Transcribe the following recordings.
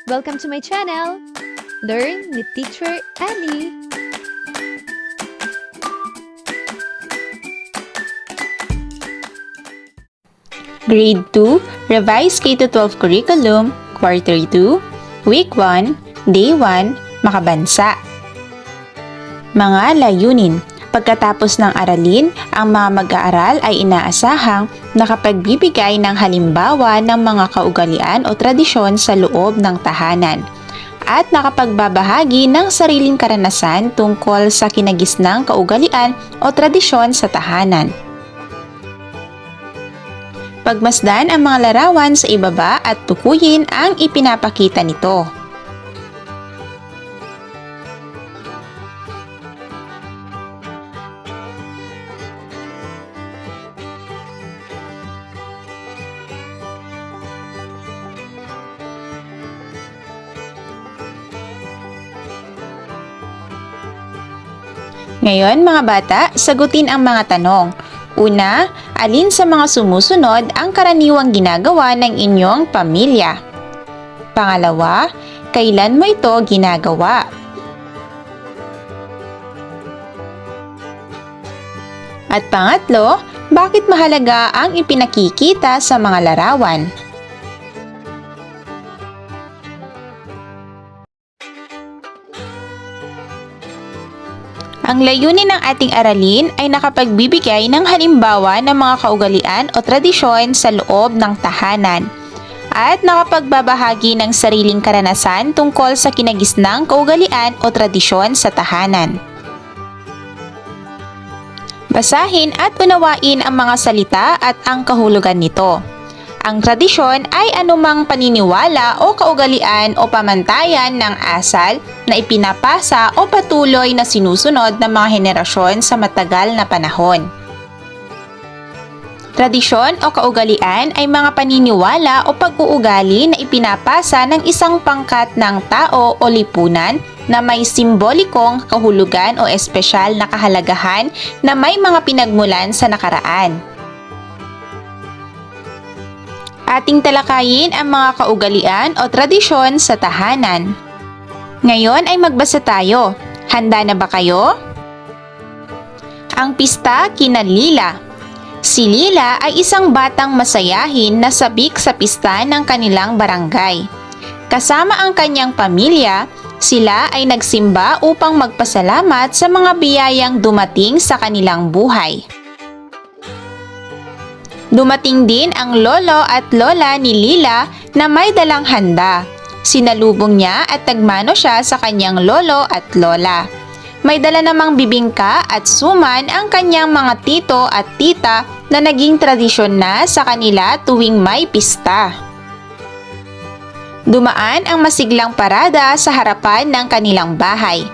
Welcome to my channel! Learn with Teacher Ali! Grade 2, Revised K-12 Curriculum, Quarter 2, Week 1, Day 1, Makabansa. Mga layunin. Pagkatapos ng aralin, ang mga mag-aaral ay inaasahang nakapagbibigay ng halimbawa ng mga kaugalian o tradisyon sa loob ng tahanan at nakapagbabahagi ng sariling karanasan tungkol sa kinagisnang kaugalian o tradisyon sa tahanan. Pagmasdan ang mga larawan sa ibaba at tukuyin ang ipinapakita nito. Ngayon mga bata, sagutin ang mga tanong. Una, alin sa mga sumusunod ang karaniwang ginagawa ng inyong pamilya? Pangalawa, kailan mo ito ginagawa? At pangatlo, bakit mahalaga ang ipinakikita sa mga larawan? Ang layunin ng ating aralin ay nakapagbibigay ng halimbawa ng mga kaugalian o tradisyon sa loob ng tahanan at nakapagbabahagi ng sariling karanasan tungkol sa kinagisnang kaugalian o tradisyon sa tahanan. Basahin at unawain ang mga salita at ang kahulugan nito. Ang tradisyon ay anumang paniniwala o kaugalian o pamantayan ng asal na ipinapasa o patuloy na sinusunod ng mga henerasyon sa matagal na panahon. Tradisyon o kaugalian ay mga paniniwala o pag-uugali na ipinapasa ng isang pangkat ng tao o lipunan na may simbolikong kahulugan o espesyal na kahalagahan na may mga pinagmulan sa nakaraan. Ating talakayin ang mga kaugalian o tradisyon sa tahanan. Ngayon ay magbasa tayo. Handa na ba kayo? Ang pista kina Lila. Si Lila ay isang batang masayahin na sabik sa pista ng kanilang barangay. Kasama ang kanyang pamilya, sila ay nagsimba upang magpasalamat sa mga biyayang dumating sa kanilang buhay. Dumating din ang lolo at lola ni Lila na may dalang handa. Sinalubong niya at nagmano siya sa kanyang lolo at lola. May dala namang bibingka at suman ang kanyang mga tito at tita na naging tradisyon na sa kanila tuwing may pista. Dumaan ang masiglang parada sa harapan ng kanilang bahay.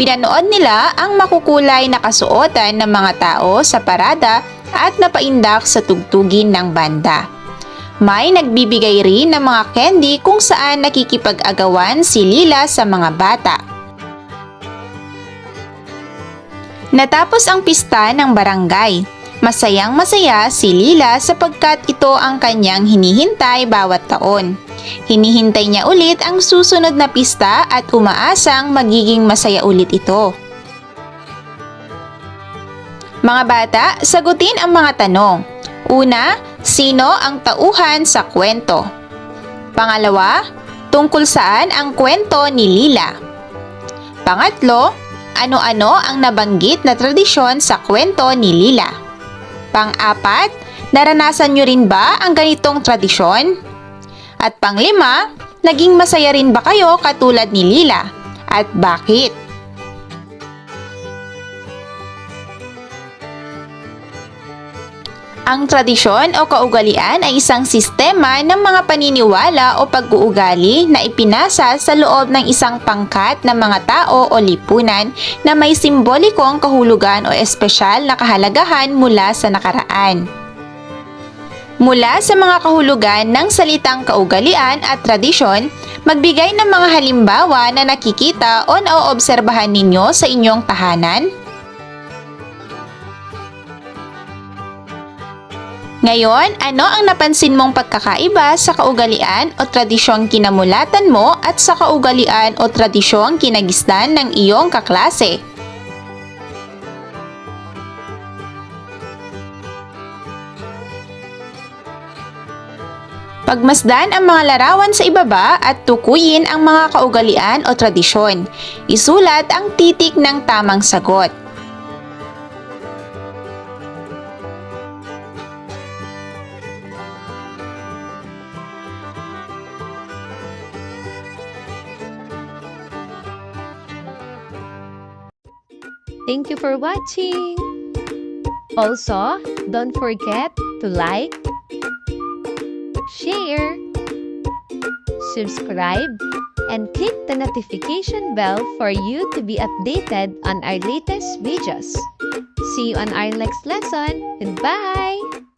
Pinanood nila ang makukulay na kasuotan ng mga tao sa parada at napaindak sa tugtugin ng banda. May nagbibigay rin ng mga candy kung saan nakikipag-agawan si Lila sa mga bata. Natapos ang pista ng barangay. Masayang-masaya si Lila sapagkat ito ang kanyang hinihintay bawat taon. Hinihintay niya ulit ang susunod na pista at umaasang magiging masaya ulit ito. Mga bata, sagutin ang mga tanong. Una, sino ang tauhan sa kwento? Pangalawa, tungkol saan ang kwento ni Lila? Pangatlo, ano-ano ang nabanggit na tradisyon sa kwento ni Lila? Pang-apat, naranasan nyo rin ba ang ganitong tradisyon? At panglima, naging masaya rin ba kayo katulad ni Lila? At bakit? Ang tradisyon o kaugalian ay isang sistema ng mga paniniwala o pag-uugali na ipinasa sa loob ng isang pangkat ng mga tao o lipunan na may simbolikong kahulugan o espesyal na kahalagahan mula sa nakaraan. Mula sa mga kahulugan ng salitang kaugalian at tradisyon, magbigay ng mga halimbawa na nakikita o naoobserbahan ninyo sa inyong tahanan. Ngayon, ano ang napansin mong pagkakaiba sa kaugalian o tradisyong kinamulatan mo at sa kaugalian o tradisyong kinagisnan ng iyong kaklase? Pagmasdan ang mga larawan sa ibaba at tukuyin ang mga kaugalian o tradisyon. Isulat ang titik ng tamang sagot. Thank you for watching! Also, don't forget to like, share, subscribe, and click the notification bell for you to be updated on our latest videos. See you on our next lesson. Goodbye!